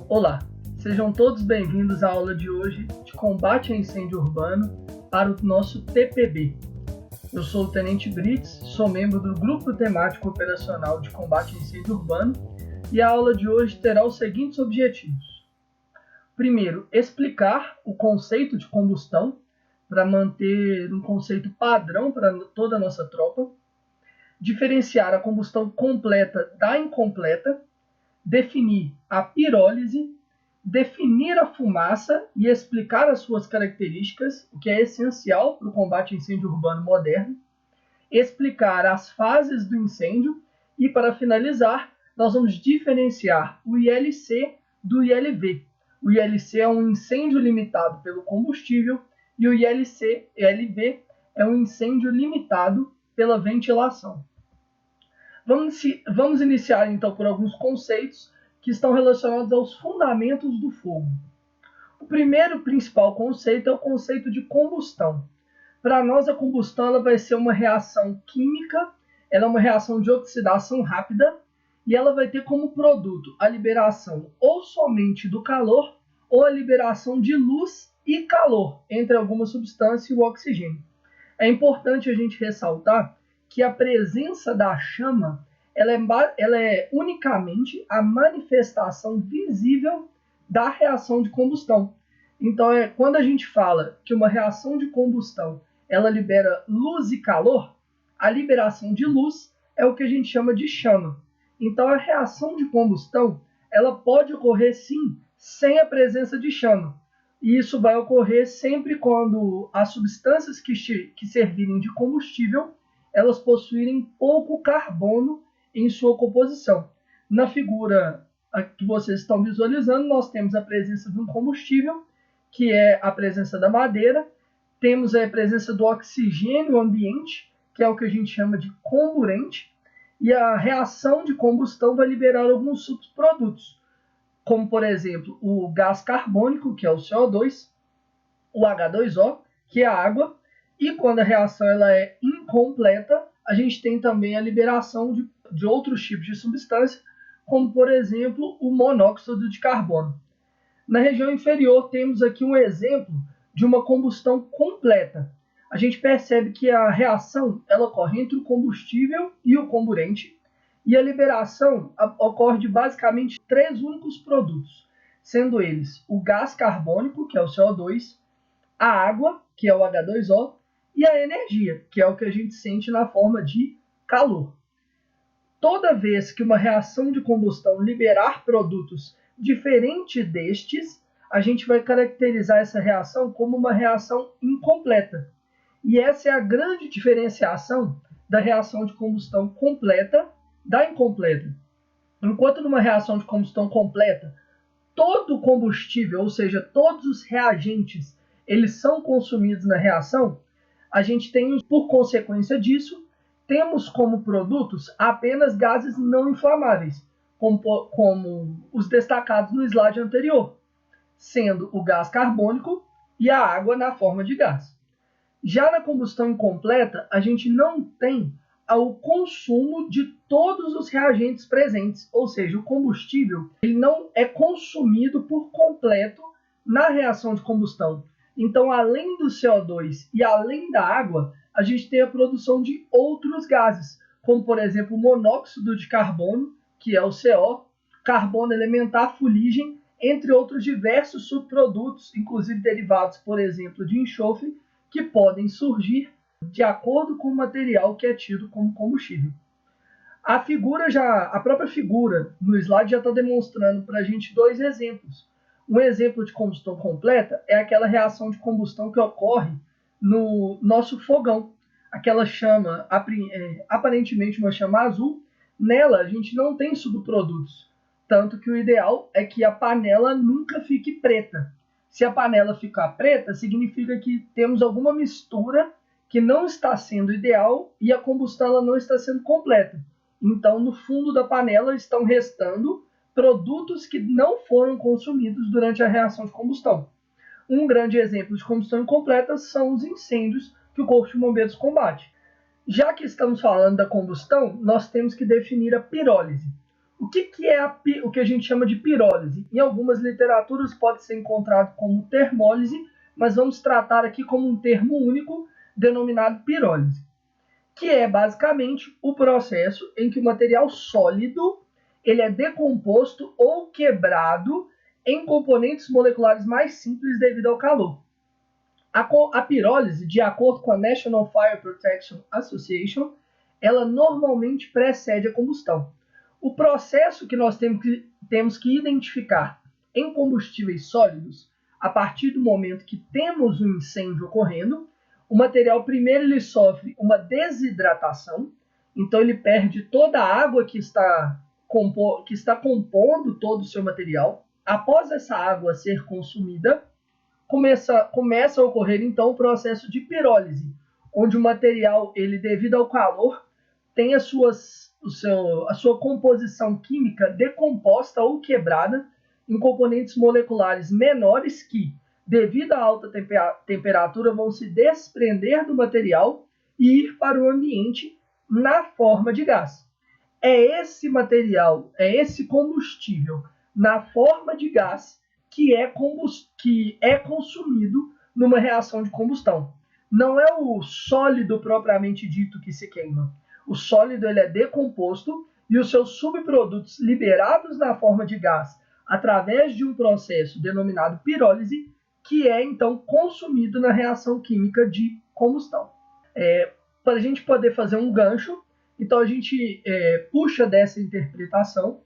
Olá, sejam todos bem-vindos à aula de hoje de combate a incêndio urbano para o nosso TPB. Eu sou o Tenente Brits, sou membro do Grupo Temático Operacional de Combate a Incêndio Urbano e a aula de hoje terá os seguintes objetivos. Primeiro, explicar o conceito de combustão para manter um conceito padrão para toda a nossa tropa. Diferenciar a combustão completa da incompleta. Definir a pirólise, definir a fumaça e explicar as suas características, o que é essencial para o combate a incêndio urbano moderno, explicar as fases do incêndio e, para finalizar, nós vamos diferenciar o ILC do ILV. O ILC é um incêndio limitado pelo combustível e o ILV é um incêndio limitado pela ventilação. Vamos iniciar, então, por alguns conceitos que estão relacionados aos fundamentos do fogo. O primeiro principal conceito é o conceito de combustão. Para nós, a combustão ela vai ser uma reação química, ela é uma reação de oxidação rápida, e ela vai ter como produto a liberação ou somente do calor, ou a liberação de luz e calor, entre alguma substância e o oxigênio. É importante a gente ressaltar que a presença da chama ela é unicamente a manifestação visível da reação de combustão. Então, quando a gente fala que uma reação de combustão ela libera luz e calor, a liberação de luz é o que a gente chama de chama. Então, a reação de combustão ela pode ocorrer, sim, sem a presença de chama. E isso vai ocorrer sempre quando as substâncias que servirem de combustível elas possuírem pouco carbono em sua composição. Na figura que vocês estão visualizando, nós temos a presença de um combustível, que é a presença da madeira, temos a presença do oxigênio ambiente, que é o que a gente chama de comburente, e a reação de combustão vai liberar alguns subprodutos, como, por exemplo, o gás carbônico, que é o CO2, o H2O, que é a água, e quando a reação ela é incompleta, a gente tem também a liberação de outros tipos de substância, como, por exemplo, o monóxido de carbono. Na região inferior, temos aqui um exemplo de uma combustão completa. A gente percebe que a reação ela ocorre entre o combustível e o comburente, e a liberação ocorre de basicamente três únicos produtos, sendo eles o gás carbônico, que é o CO2, a água, que é o H2O, e a energia, que é o que a gente sente na forma de calor. Toda vez que uma reação de combustão liberar produtos diferentes destes, a gente vai caracterizar essa reação como uma reação incompleta. E essa é a grande diferenciação da reação de combustão completa da incompleta. Enquanto numa reação de combustão completa, todo o combustível, ou seja, todos os reagentes, eles são consumidos na reação, a gente tem, por consequência disso, temos como produtos apenas gases não inflamáveis, como os destacados no slide anterior, sendo o gás carbônico e a água na forma de gás. Já na combustão incompleta, a gente não tem o consumo de todos os reagentes presentes, ou seja, o combustível ele não é consumido por completo na reação de combustão. Então, além do CO2 e além da água, a gente tem a produção de outros gases, como, por exemplo, o monóxido de carbono, que é o CO, carbono elementar, fuligem, entre outros diversos subprodutos, inclusive derivados, por exemplo, de enxofre, que podem surgir de acordo com o material que é tido como combustível. A própria figura no slide já está demonstrando para a gente dois exemplos. Um exemplo de combustão completa é aquela reação de combustão que ocorre no nosso fogão. Aquela chama, aparentemente uma chama azul, nela a gente não tem subprodutos. Tanto que o ideal é que a panela nunca fique preta. Se a panela ficar preta, significa que temos alguma mistura que não está sendo ideal e a combustão ela não está sendo completa. Então, no fundo da panela estão restando produtos que não foram consumidos durante a reação de combustão. Um grande exemplo de combustão incompleta são os incêndios que o Corpo de Bombeiros combate. Já que estamos falando da combustão, nós temos que definir a pirólise. O que é o que a gente chama de pirólise? Em algumas literaturas pode ser encontrado como termólise, mas vamos tratar aqui como um termo único denominado pirólise, que é basicamente o processo em que o material sólido ele é decomposto ou quebrado em componentes moleculares mais simples devido ao calor. A pirólise, de acordo com a National Fire Protection Association, ela normalmente precede a combustão. O processo que nós temos que identificar em combustíveis sólidos, a partir do momento que temos um incêndio ocorrendo, o material primeiro ele sofre uma desidratação, então ele perde toda a água que está compondo todo o seu material. Após essa água ser consumida, começa a ocorrer então o processo de pirólise, onde o material, ele devido ao calor, tem a sua composição química decomposta ou quebrada em componentes moleculares menores que, devido à alta temperatura, vão se desprender do material e ir para o ambiente na forma de gás. É esse material, é esse combustível na forma de gás que é consumido numa reação de combustão. Não é o sólido propriamente dito que se queima. O sólido ele é decomposto e os seus subprodutos liberados na forma de gás através de um processo denominado pirólise, que é então consumido na reação química de combustão. Para a gente poder fazer um gancho, então a gente puxa dessa interpretação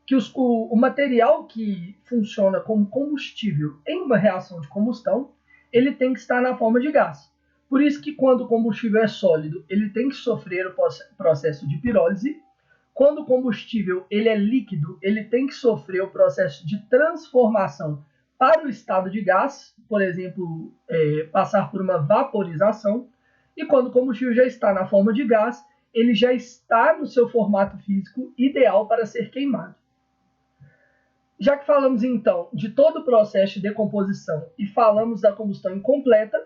que o material que funciona como combustível em uma reação de combustão, ele tem que estar na forma de gás. Por isso que quando o combustível é sólido, ele tem que sofrer o processo de pirólise. Quando o combustível ele é líquido, ele tem que sofrer o processo de transformação para o estado de gás, por exemplo, passar por uma vaporização. E quando o combustível já está na forma de gás, ele já está no seu formato físico ideal para ser queimado. Já que falamos então de todo o processo de decomposição e falamos da combustão incompleta,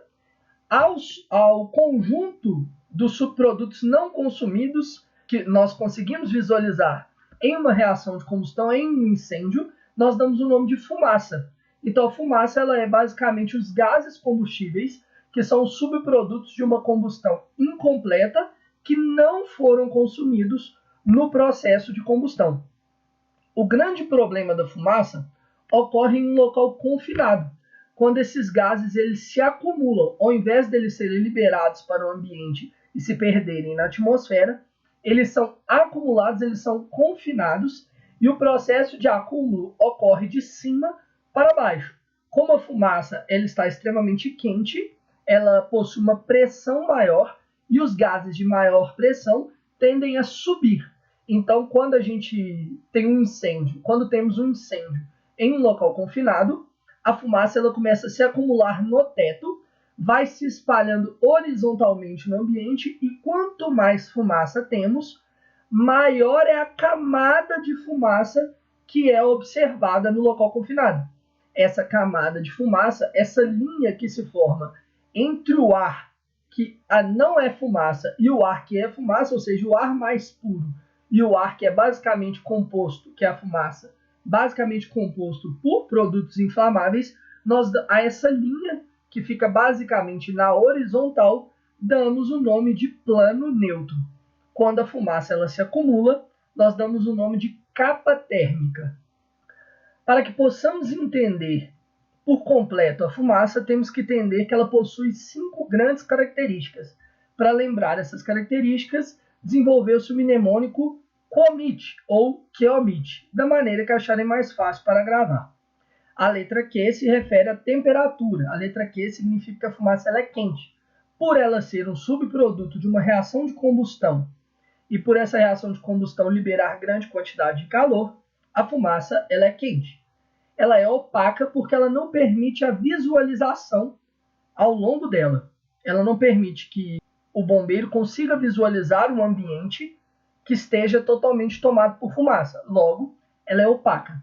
ao conjunto dos subprodutos não consumidos que nós conseguimos visualizar em uma reação de combustão, em um incêndio, nós damos o nome de fumaça. Então a fumaça ela é basicamente os gases combustíveis que são subprodutos de uma combustão incompleta que não foram consumidos no processo de combustão. O grande problema da fumaça ocorre em um local confinado, quando esses gases eles se acumulam, ao invés de eles serem liberados para o ambiente e se perderem na atmosfera, eles são acumulados, eles são confinados e o processo de acúmulo ocorre de cima para baixo. Como a fumaça ela está extremamente quente, ela possui uma pressão maior e os gases de maior pressão tendem a subir. Então, quando a gente tem um incêndio, quando temos um incêndio em um local confinado, a fumaça ela começa a se acumular no teto, vai se espalhando horizontalmente no ambiente e quanto mais fumaça temos, maior é a camada de fumaça que é observada no local confinado. Essa camada de fumaça, essa linha que se forma entre o ar que não é fumaça e o ar que é fumaça, ou seja, o ar mais puro, e o ar que é basicamente composto, que é a fumaça, basicamente composto por produtos inflamáveis, a essa linha, que fica basicamente na horizontal, damos o nome de plano neutro. Quando a fumaça ela se acumula, nós damos o nome de capa térmica. Para que possamos entender por completo a fumaça, temos que entender que ela possui 5 grandes características. Para lembrar essas características, desenvolveu-se o mnemônico COMIT ou QEOMIT, da maneira que acharem mais fácil para gravar. A letra Q se refere à temperatura. A letra Q significa que a fumaça ela é quente. Por ela ser um subproduto de uma reação de combustão e por essa reação de combustão liberar grande quantidade de calor, a fumaça ela é quente. Ela é opaca porque ela não permite a visualização ao longo dela. Ela não permite que o bombeiro consiga visualizar um ambiente que esteja totalmente tomado por fumaça. Logo, ela é opaca.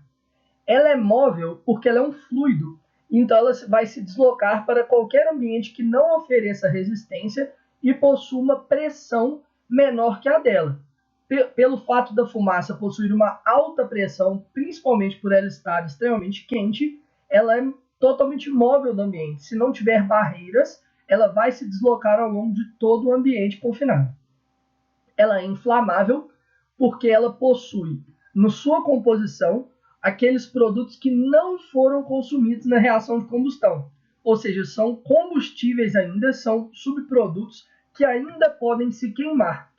Ela é móvel porque ela é um fluido, então ela vai se deslocar para qualquer ambiente que não ofereça resistência e possua uma pressão menor que a dela. pelo fato da fumaça possuir uma alta pressão, principalmente por ela estar extremamente quente, ela é totalmente móvel no ambiente. Se não tiver barreiras, ela vai se deslocar ao longo de todo o ambiente confinado. Ela é inflamável porque ela possui, na sua composição, aqueles produtos que não foram consumidos na reação de combustão. Ou seja, são combustíveis ainda, são subprodutos que ainda podem se queimar.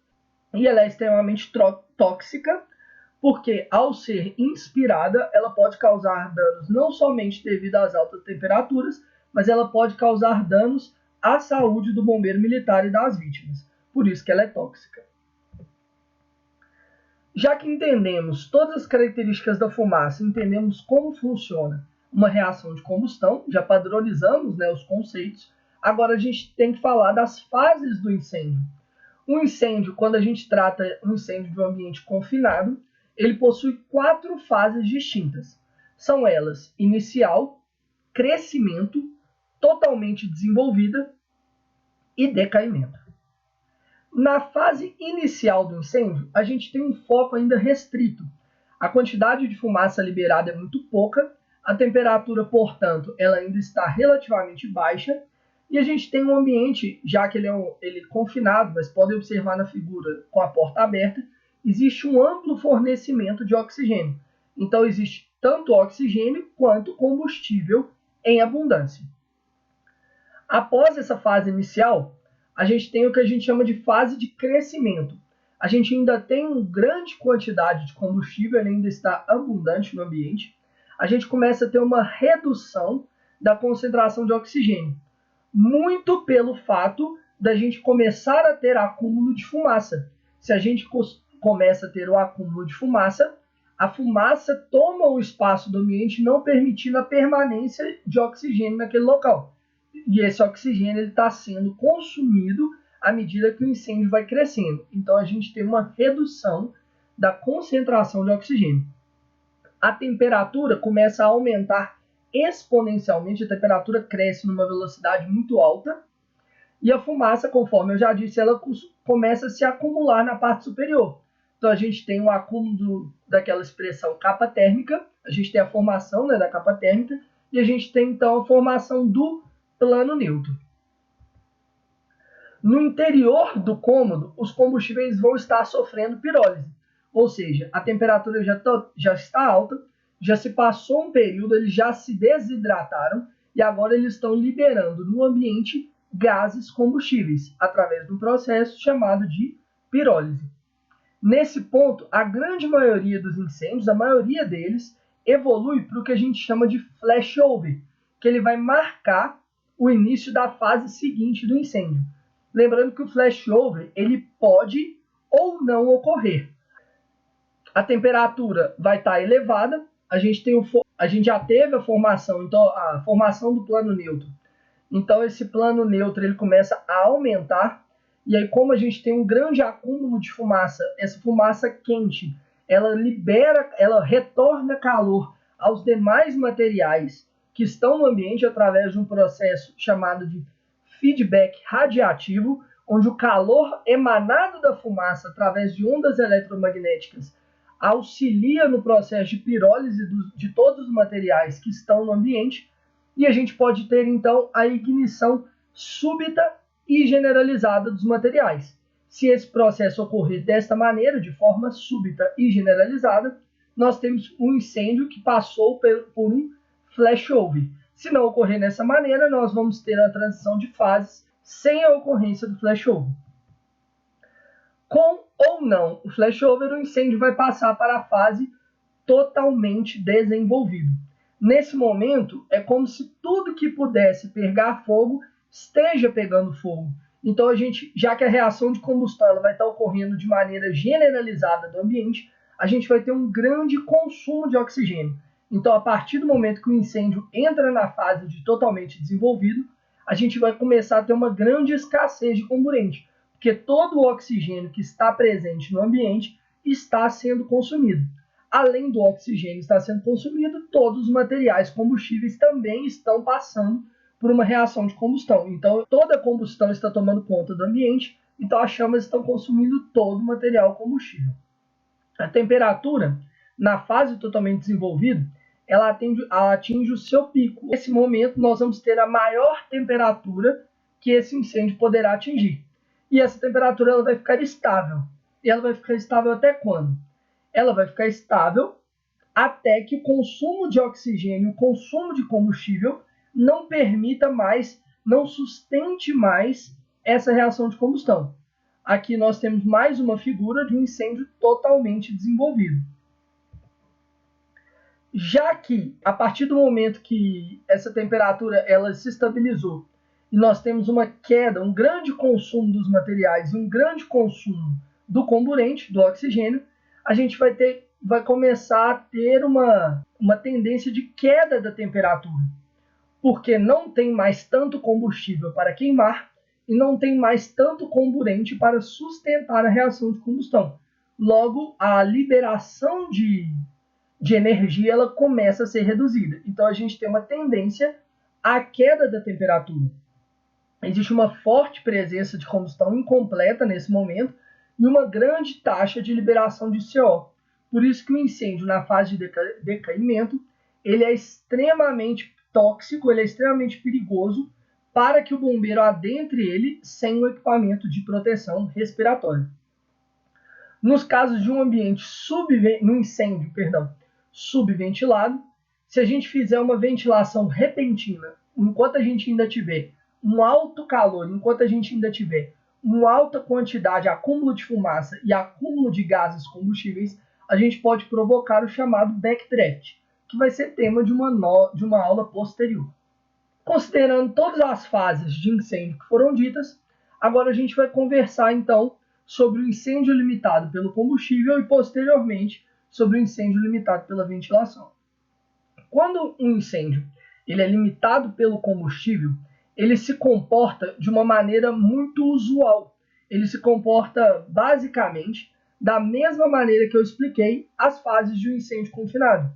E ela é extremamente tóxica, porque ao ser inspirada, ela pode causar danos não somente devido às altas temperaturas, mas ela pode causar danos à saúde do bombeiro militar e das vítimas. Por isso que ela é tóxica. Já que entendemos todas as características da fumaça, entendemos como funciona uma reação de combustão, já padronizamos, né, os conceitos, agora a gente tem que falar das fases do incêndio. Um incêndio, quando a gente trata um incêndio de um ambiente confinado, ele possui 4 fases distintas. São elas: inicial, crescimento, totalmente desenvolvida e decaimento. Na fase inicial do incêndio, a gente tem um foco ainda restrito. A quantidade de fumaça liberada é muito pouca, a temperatura, portanto, ela ainda está relativamente baixa, e a gente tem um ambiente, já que ele é confinado, mas podem observar na figura com a porta aberta, existe um amplo fornecimento de oxigênio. Então existe tanto oxigênio quanto combustível em abundância. Após essa fase inicial, a gente tem o que a gente chama de fase de crescimento. A gente ainda tem uma grande quantidade de combustível, ele ainda está abundante no ambiente. A gente começa a ter uma redução da concentração de oxigênio, muito pelo fato da gente começar a ter acúmulo de fumaça. Se a gente começa a ter o acúmulo de fumaça, a fumaça toma o espaço do ambiente, não permitindo a permanência de oxigênio naquele local. E esse oxigênio está sendo consumido à medida que o incêndio vai crescendo. Então a gente tem uma redução da concentração de oxigênio. A temperatura começa a aumentar exponencialmente, a temperatura cresce numa velocidade muito alta, e a fumaça, conforme eu já disse, ela começa a se acumular na parte superior. Então a gente tem o acúmulo daquela expressão capa térmica, a gente tem a formação, né, da capa térmica, e a gente tem então a formação do plano neutro. No interior do cômodo, os combustíveis vão estar sofrendo pirólise, ou seja, a temperatura já está alta, já se passou um período, eles já se desidrataram e agora eles estão liberando no ambiente gases combustíveis, através de um processo chamado de pirólise. Nesse ponto, a grande maioria dos incêndios, a maioria deles, evolui para o que a gente chama de flashover, que ele vai marcar o início da fase seguinte do incêndio. Lembrando que o flashover ele pode ou não ocorrer. A temperatura vai estar elevada, a gente já teve a formação, então a formação do plano neutro. Então esse plano neutro ele começa a aumentar, e aí como a gente tem um grande acúmulo de fumaça, essa fumaça quente, ela retorna calor aos demais materiais que estão no ambiente através de um processo chamado de feedback radiativo, onde o calor emanado da fumaça através de ondas eletromagnéticas auxilia no processo de pirólise de todos os materiais que estão no ambiente, e a gente pode ter então a ignição súbita e generalizada dos materiais. Se esse processo ocorrer desta maneira, de forma súbita e generalizada, nós temos um incêndio que passou por um flashover. Se não ocorrer dessa maneira, nós vamos ter a transição de fases sem a ocorrência do flashover. Com ou não o flashover, o incêndio vai passar para a fase totalmente desenvolvido. Nesse momento, é como se tudo que pudesse pegar fogo esteja pegando fogo. Então, já que a reação de combustão ela vai estar ocorrendo de maneira generalizada no ambiente, a gente vai ter um grande consumo de oxigênio. Então, a partir do momento que o incêndio entra na fase de totalmente desenvolvido, a gente vai começar a ter uma grande escassez de comburente, porque todo o oxigênio que está presente no ambiente está sendo consumido. Além do oxigênio estar sendo consumido, todos os materiais combustíveis também estão passando por uma reação de combustão. Então, toda a combustão está tomando conta do ambiente, Então as chamas estão consumindo todo o material combustível. A temperatura, na fase totalmente desenvolvida, ela atinge o seu pico. Nesse momento, nós vamos ter a maior temperatura que esse incêndio poderá atingir. E essa temperatura ela vai ficar estável. E ela vai ficar estável até quando? Ela vai ficar estável até que o consumo de oxigênio, o consumo de combustível, não permita mais, não sustente mais essa reação de combustão. Aqui nós temos mais uma figura de um incêndio totalmente desenvolvido. Já que, a partir do momento que essa temperatura ela se estabilizou e nós temos uma queda, um grande consumo dos materiais e um grande consumo do comburente, do oxigênio, a gente vai começar a ter uma tendência de queda da temperatura, porque não tem mais tanto combustível para queimar e não tem mais tanto comburente para sustentar a reação de combustão. Logo, a liberação de energia ela começa a ser reduzida. Então, a gente tem uma tendência à queda da temperatura. Existe uma forte presença de combustão incompleta nesse momento e uma grande taxa de liberação de CO. Por isso que o incêndio na fase de decaimento ele é extremamente tóxico, ele é extremamente perigoso para que o bombeiro adentre ele sem o equipamento de proteção respiratória. Nos casos de um ambiente subventilado, se a gente fizer uma ventilação repentina, enquanto a gente ainda tiver um alto calor, enquanto a gente ainda tiver uma alta quantidade, acúmulo de fumaça e acúmulo de gases combustíveis, a gente pode provocar o chamado backdraft, que vai ser tema de uma aula posterior. Considerando todas as fases de incêndio que foram ditas, agora a gente vai conversar então sobre o incêndio limitado pelo combustível e posteriormente sobre o incêndio limitado pela ventilação. Quando um incêndio ele é limitado pelo combustível, ele se comporta de uma maneira muito usual. Ele se comporta basicamente da mesma maneira que eu expliquei as fases de um incêndio confinado.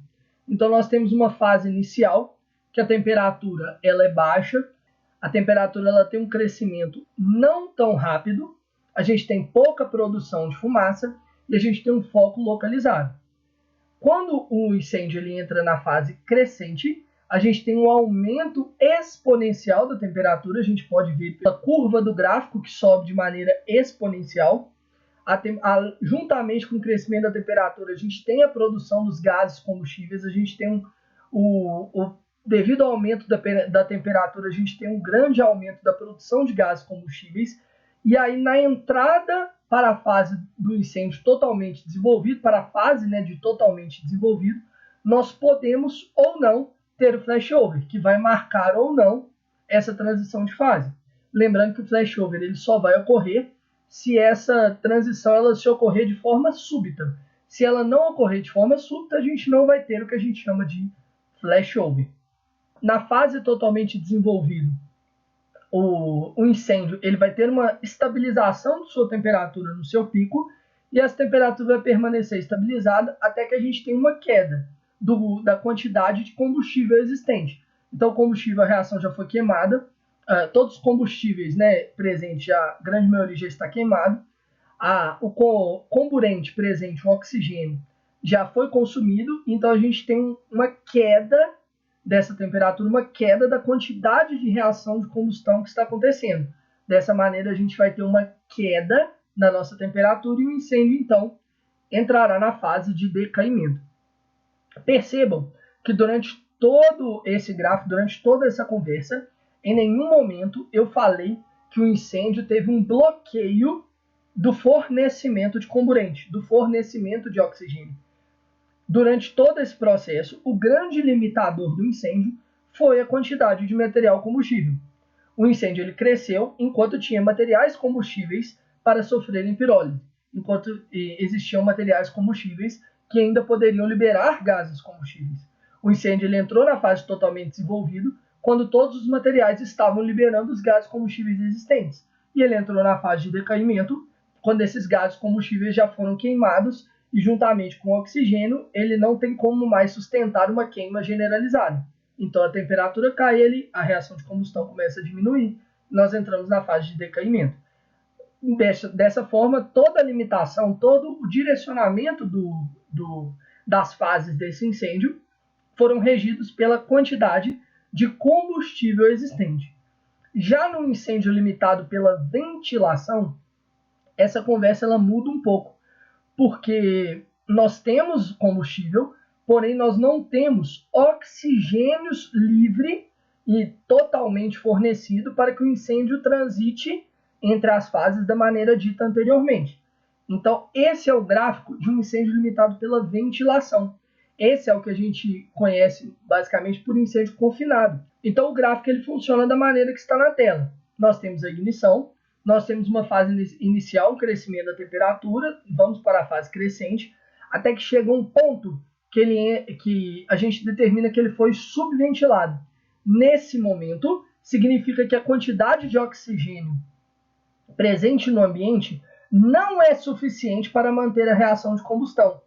Então nós temos uma fase inicial que a temperatura ela é baixa, a temperatura ela tem um crescimento não tão rápido, a gente tem pouca produção de fumaça e a gente tem um foco localizado. Quando o incêndio ele entra na fase crescente, a gente tem um aumento exponencial da temperatura, a gente pode ver pela curva do gráfico que sobe de maneira exponencial. Juntamente com o crescimento da temperatura, a gente tem a produção dos gases combustíveis, a gente tem devido ao aumento da temperatura, a gente tem um grande aumento da produção de gases combustíveis. E aí, na entrada para a fase do incêndio totalmente desenvolvido, para a fase de totalmente desenvolvido, nós podemos ou não ter o flashover, que vai marcar ou não essa transição de fase. Lembrando que o flashover ele só vai ocorrer se essa transição ela se ocorrer de forma súbita. Se ela não ocorrer de forma súbita, a gente não vai ter o que a gente chama de flashover. Na fase totalmente desenvolvida, o incêndio ele vai ter uma estabilização de sua temperatura no seu pico e essa temperatura vai permanecer estabilizada até que a gente tenha uma queda da quantidade de combustível existente. Então, o combustível, a reação já foi queimada, todos os combustíveis presentes, a grande maioria já está queimado, o comburente presente, o oxigênio, já foi consumido, então a gente tem uma queda dessa temperatura, uma queda da quantidade de reação de combustão que está acontecendo. Dessa maneira, a gente vai ter uma queda na nossa temperatura e o incêndio, então, entrará na fase de decaimento. Percebam que durante todo esse gráfico, durante toda essa conversa, em nenhum momento eu falei que o incêndio teve um bloqueio do fornecimento de comburente, do fornecimento de oxigênio. Durante todo esse processo, o grande limitador do incêndio foi a quantidade de material combustível. O incêndio ele cresceu enquanto tinha materiais combustíveis para sofrerem pirólise, enquanto existiam materiais combustíveis que ainda poderiam liberar gases combustíveis. O incêndio ele entrou na fase totalmente desenvolvido quando todos os materiais estavam liberando os gases combustíveis existentes. E ele entrou na fase de decaimento quando esses gases combustíveis já foram queimados e juntamente com o oxigênio, ele não tem como mais sustentar uma queima generalizada. Então a temperatura cai, a reação de combustão começa a diminuir, nós entramos na fase de decaimento. Dessa forma, toda a limitação, todo o direcionamento das fases desse incêndio foram regidos pela quantidade de combustível existente. Já no incêndio limitado pela ventilação, essa conversa ela muda um pouco, porque nós temos combustível, porém nós não temos oxigênio livre e totalmente fornecido para que o incêndio transite entre as fases da maneira dita anteriormente. Então, esse é o gráfico de um incêndio limitado pela ventilação. Esse é o que a gente conhece basicamente por incêndio confinado. Então, o gráfico ele funciona da maneira que está na tela. Nós temos a ignição, nós temos uma fase inicial, um crescimento da temperatura, vamos para a fase crescente, até que chega um ponto que a gente determina que ele foi subventilado. Nesse momento, significa que a quantidade de oxigênio presente no ambiente não é suficiente para manter a reação de combustão.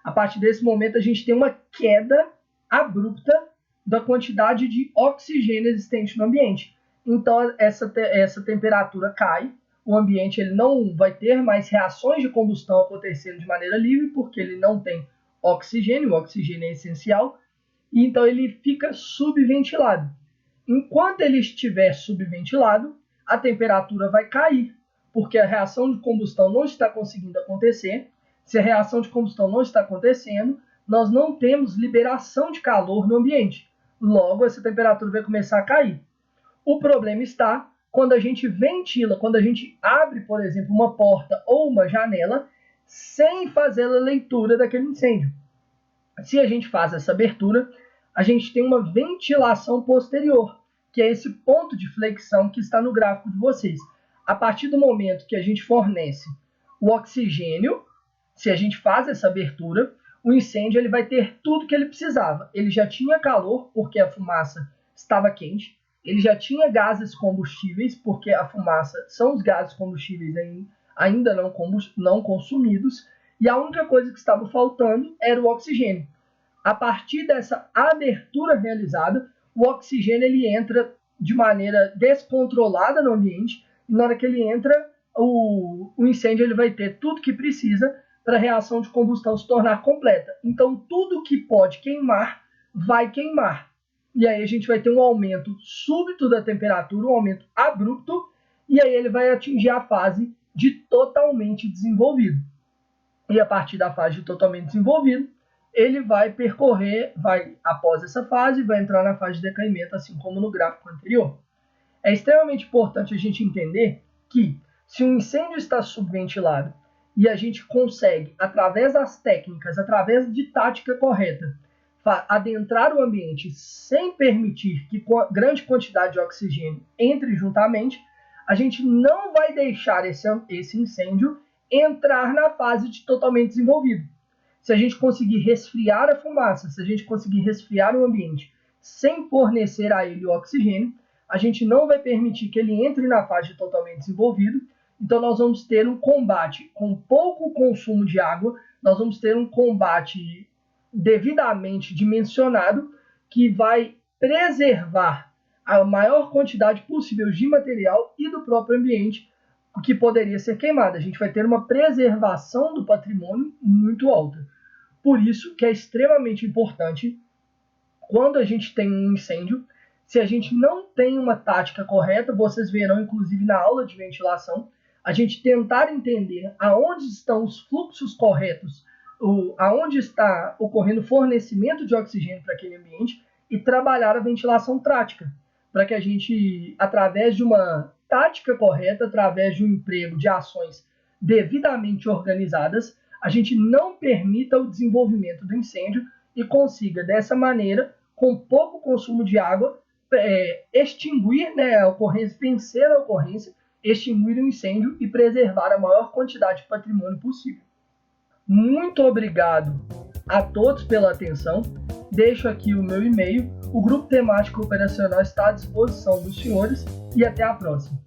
A partir desse momento, a gente tem uma queda abrupta da quantidade de oxigênio existente no ambiente. Então, essa temperatura cai, o ambiente ele não vai ter mais reações de combustão acontecendo de maneira livre, porque ele não tem oxigênio, o oxigênio é essencial, e então ele fica subventilado. Enquanto ele estiver subventilado, a temperatura vai cair, porque a reação de combustão não está conseguindo acontecer. Se a reação de combustão não está acontecendo, nós não temos liberação de calor no ambiente. Logo, essa temperatura vai começar a cair. O problema está quando a gente ventila, quando a gente abre, por exemplo, uma porta ou uma janela, sem fazer a leitura daquele incêndio. Se a gente faz essa abertura, a gente tem uma ventilação posterior, que é esse ponto de flexão que está no gráfico de vocês. A partir do momento que a gente fornece o oxigênio, se a gente faz essa abertura, o incêndio ele vai ter tudo que ele precisava. Ele já tinha calor, porque a fumaça estava quente. Ele já tinha gases combustíveis, porque a fumaça são os gases combustíveis ainda não consumidos. E a única coisa que estava faltando era o oxigênio. A partir dessa abertura realizada, o oxigênio ele entra de maneira descontrolada no ambiente. E na hora que ele entra, o incêndio ele vai ter tudo que precisa para a reação de combustão se tornar completa. Então, tudo que pode queimar, vai queimar. E aí a gente vai ter um aumento súbito da temperatura, um aumento abrupto, e aí ele vai atingir a fase de totalmente desenvolvido. E a partir da fase de totalmente desenvolvido, ele vai percorrer, após essa fase, vai entrar na fase de decaimento, assim como no gráfico anterior. É extremamente importante a gente entender que, se um incêndio está subventilado e a gente consegue, através das técnicas, através de tática correta, adentrar o ambiente sem permitir que grande quantidade de oxigênio entre juntamente, a gente não vai deixar esse incêndio entrar na fase de totalmente desenvolvido. Se a gente conseguir resfriar a fumaça, se a gente conseguir resfriar o ambiente sem fornecer a ele o oxigênio, a gente não vai permitir que ele entre na fase de totalmente desenvolvido. Então nós vamos ter um combate com pouco consumo de água, nós vamos ter um combate devidamente dimensionado que vai preservar a maior quantidade possível de material e do próprio ambiente que poderia ser queimado. A gente vai ter uma preservação do patrimônio muito alta. Por isso que é extremamente importante, quando a gente tem um incêndio, se a gente não tem uma tática correta, vocês verão inclusive na aula de ventilação, a gente tentar entender aonde estão os fluxos corretos, aonde está ocorrendo fornecimento de oxigênio para aquele ambiente e trabalhar a ventilação tática, para que a gente, através de uma tática correta, através de um emprego de ações devidamente organizadas, a gente não permita o desenvolvimento do incêndio e consiga, dessa maneira, com pouco consumo de água, extinguir a ocorrência, vencer a ocorrência, extinguir o incêndio e preservar a maior quantidade de patrimônio possível. Muito obrigado a todos pela atenção. Deixo aqui o meu e-mail. O grupo temático operacional está à disposição dos senhores e até a próxima.